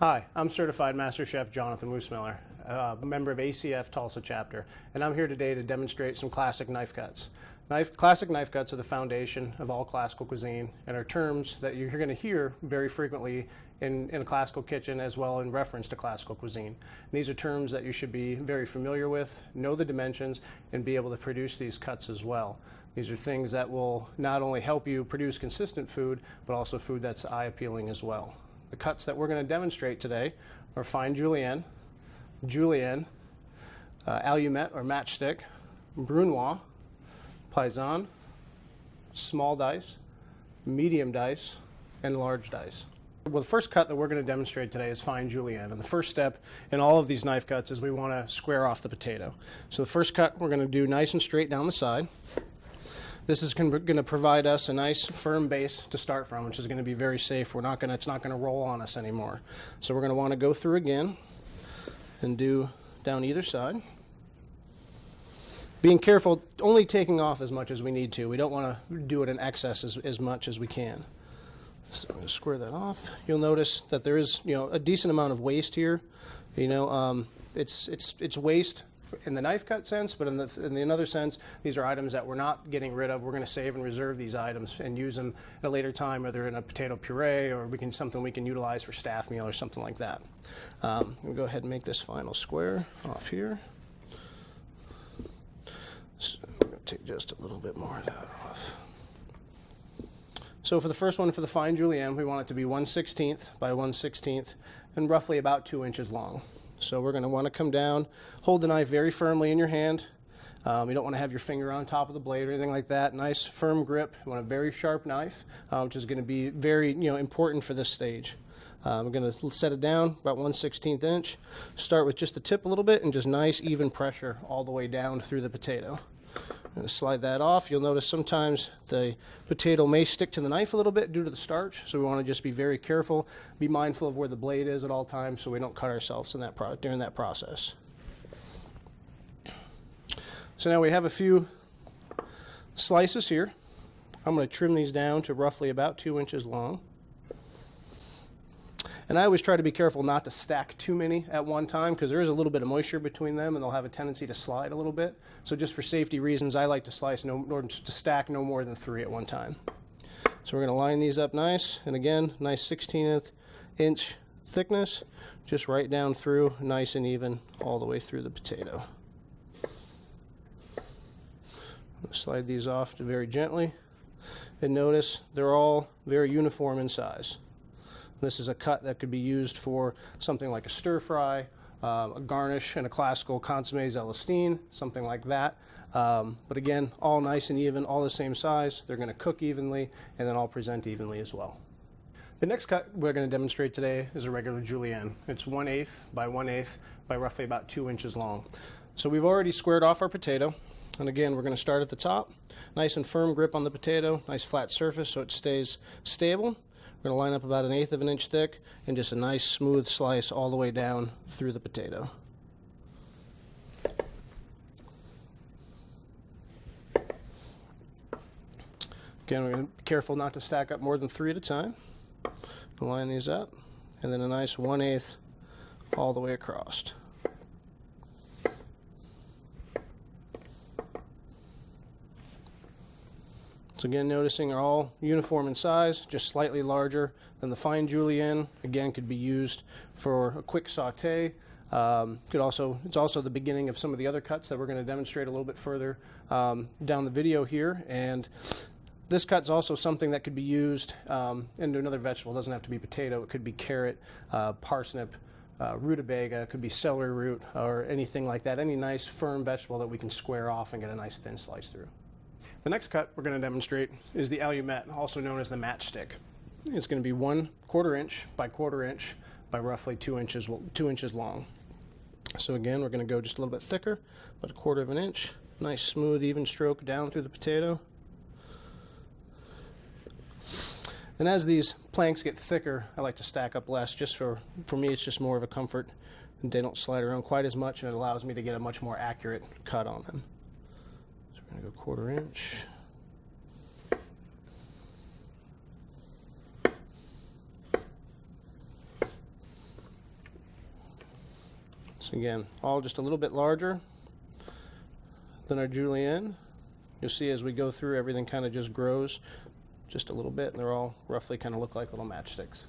Hi, I'm Certified Master Chef Jonathan Moosmiller, a member of ACF Tulsa chapter, and I'm here today to demonstrate some classic knife cuts. Classic knife cuts are the foundation of all classical cuisine and are terms that you're going to hear very frequently in a classical kitchen as well in reference to classical cuisine. And these are terms that you should be very familiar with, know the dimensions, and be able to produce these cuts as well. These are things that will not only help you produce consistent food, but also food that's eye appealing as well. The cuts that we're going to demonstrate today are fine julienne, julienne, allumette or matchstick, brunoise, Bizon, small dice, medium dice, and large dice. Well, the first cut that we're going to demonstrate today is fine julienne. And the first step in all of these knife cuts is we want to square off the potato. So the first cut we're going to do nice and straight down the side. This is going to provide us a nice firm base to start from, which is going to be very safe. It's not going to roll on us anymore. So we're going to want to go through again and do down either side. Being careful, only taking off as much as we need to. We don't want to do it in excess as much as we can. So I'm going to square that off. You'll notice that there is, a decent amount of waste here. It's waste in the knife cut sense, but in another sense, these are items that we're not getting rid of. We're going to save and reserve these items and use them at a later time, whether in a potato puree or something we can utilize for staff meal or something like that. We'll go ahead and make this final square off here. So I'm going to take just a little bit more of that off. So for the first one, for the fine julienne, we want it to be 1/16 by 1/16 and roughly about 2 inches long. So we're going to want to come down, hold the knife very firmly in your hand. You don't want to have your finger on top of the blade or anything like that. Nice firm grip. You want a very sharp knife, which is going to be very important for this stage. We're going to set it down about 1/16 inch. Start with just the tip a little bit and just nice even pressure all the way down through the potato. I'm going to slide that off. You'll notice sometimes the potato may stick to the knife a little bit due to the starch, so we want to just be very careful, be mindful of where the blade is at all times so we don't cut ourselves during that process. So now we have a few slices here. I'm going to trim these down to roughly about 2 inches long. And I always try to be careful not to stack too many at one time because there is a little bit of moisture between them and they'll have a tendency to slide a little bit. So just for safety reasons, I like to stack no more than 3 at one time. So we're going to line these up nice, and again, nice 1/16 inch thickness, just right down through, nice and even all the way through the potato. Slide these off very gently, and notice they're all very uniform in size. This is a cut that could be used for something like a stir fry, a garnish, and a classical consommé Celestine, something like that. But again, all nice and even, all the same size. They're going to cook evenly and then all present evenly as well. The next cut we're going to demonstrate today is a regular julienne. It's 1/8 by 1/8 by roughly about 2 inches long. So we've already squared off our potato. And again, we're going to start at the top. Nice and firm grip on the potato, nice flat surface so it stays stable. We're going to line up about 1/8 of an inch thick and just a nice smooth slice all the way down through the potato. Again, we're going to be careful not to stack up more than 3 at a time. Line these up, and then a nice 1/8 all the way across. So again, noticing they're all uniform in size, just slightly larger than the fine julienne. Again, could be used for a quick saute. It's also the beginning of some of the other cuts that we're going to demonstrate a little bit further down the video here. And this cut's also something that could be used into another vegetable. It doesn't have to be potato. It could be carrot, parsnip, rutabaga. It could be celery root or anything like that. Any nice firm vegetable that we can square off and get a nice thin slice through. The next cut we're going to demonstrate is the allumette, also known as the matchstick. It's going to be 1/4 inch by 1/4 inch by roughly 2 inches long. So again, we're going to go just a little bit thicker, about 1/4 inch. Nice smooth even stroke down through the potato. And as these planks get thicker, I like to stack up less. Just for me, it's just more of a comfort. They don't slide around quite as much, and it allows me to get a much more accurate cut on them. I'm going to go 1/4 inch. So again, all just a little bit larger than our Julienne. You'll see as we go through, everything kind of just grows just a little bit, and they're all roughly kind of look like little matchsticks.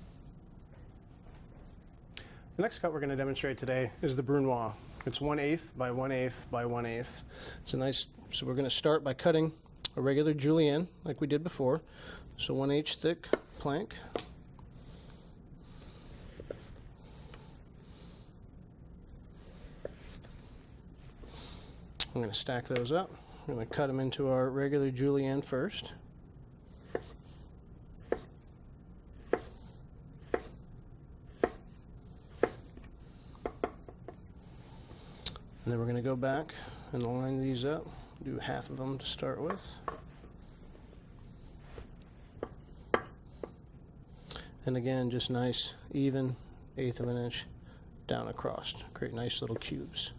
The next cut we're going to demonstrate today is the Brunoise. It's 1/8 by 1/8 by 1/8. It's a nice, so we're going to start by cutting a regular Julienne like we did before. So 1/8 thick plank. I'm going to stack those up. I'm going to cut them into our regular Julienne first. And then we're going to go back and line these up, do half of them to start with. And again, just nice, even 1/8 of an inch down across. Create nice little cubes.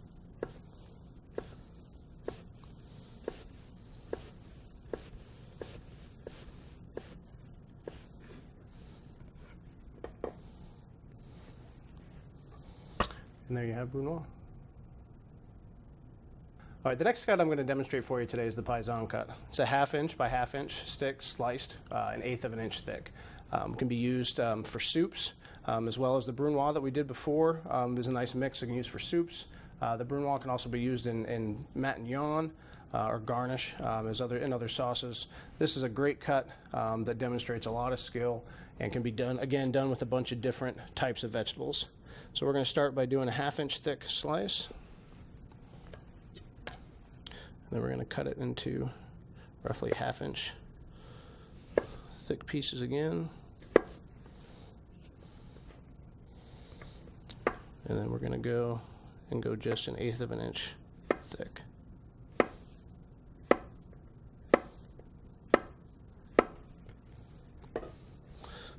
And there you have Brunoise. All right, the next cut I'm going to demonstrate for you today is the Bizon cut. It's a 1/2 inch by 1/2 inch stick sliced, 1/8 of an inch thick. Can be used for soups, as well as the Brunoise that we did before. There's a nice mix you can use for soups. The Brunoise can also be used in matignon or garnish in other sauces. This is a great cut that demonstrates a lot of skill and can be done with a bunch of different types of vegetables. So we're going to start by doing a 1/2 inch thick slice. Then we're going to cut it into roughly 1/2 inch thick pieces again. And then we're going to go just 1/8 of an inch thick.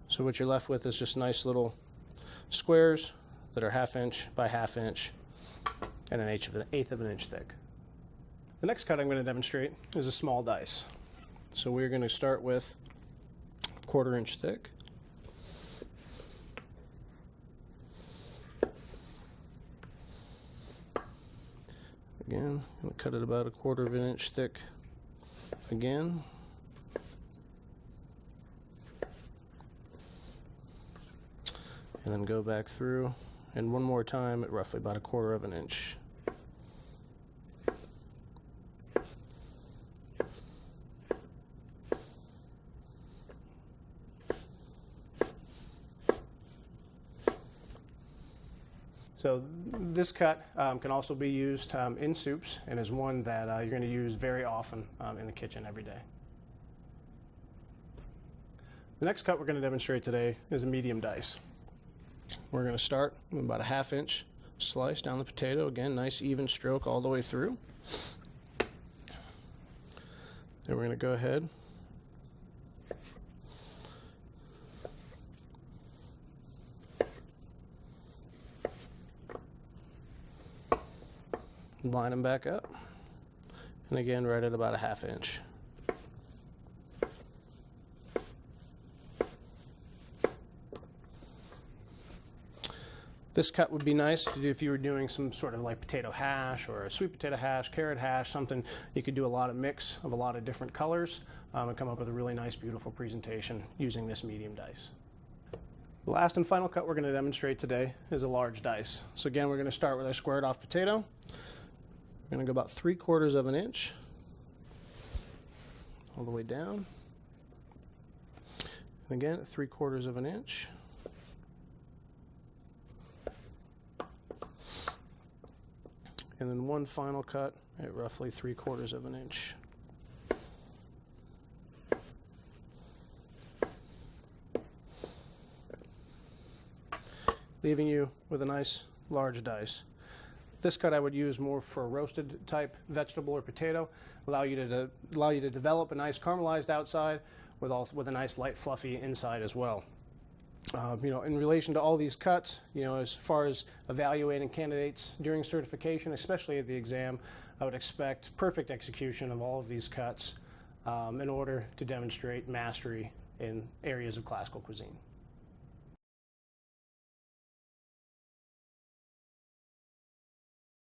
So what you're left with is just nice little squares that are 1/2 inch by 1/2 inch and 1/8 of an inch thick. The next cut I'm going to demonstrate is a small dice. So we're going to start with 1/4 inch thick. Again, I'm going to cut it about 1/4 of an inch thick again. And then go back through, and one more time at roughly about 1/4 of an inch. So this cut can also be used in soups, and is one that you're going to use very often in the kitchen every day. The next cut we're going to demonstrate today is a medium dice. We're going to start with about a 1/2 inch slice down the potato. Again, nice even stroke all the way through. Then we're going to go ahead line them back up, and again right at about a 1/2 inch. This cut would be nice to do if you were doing some sort of like potato hash or a sweet potato hash, carrot hash, something you could do a lot of mix of a lot of different colors and come up with a really nice, beautiful presentation using this medium dice. The last and final cut we're going to demonstrate today is a large dice. So again, we're going to start with our squared off potato. We're going to go about 3/4 of an inch all the way down. And again, 3/4 of an inch. And then one final cut at roughly 3/4 of an inch. Leaving you with a nice large dice. This cut I would use more for a roasted type vegetable or potato, allow you to develop a nice caramelized outside with a nice light fluffy inside as well. In relation to all these cuts, as far as evaluating candidates during certification, especially at the exam, I would expect perfect execution of all of these cuts in order to demonstrate mastery in areas of classical cuisine.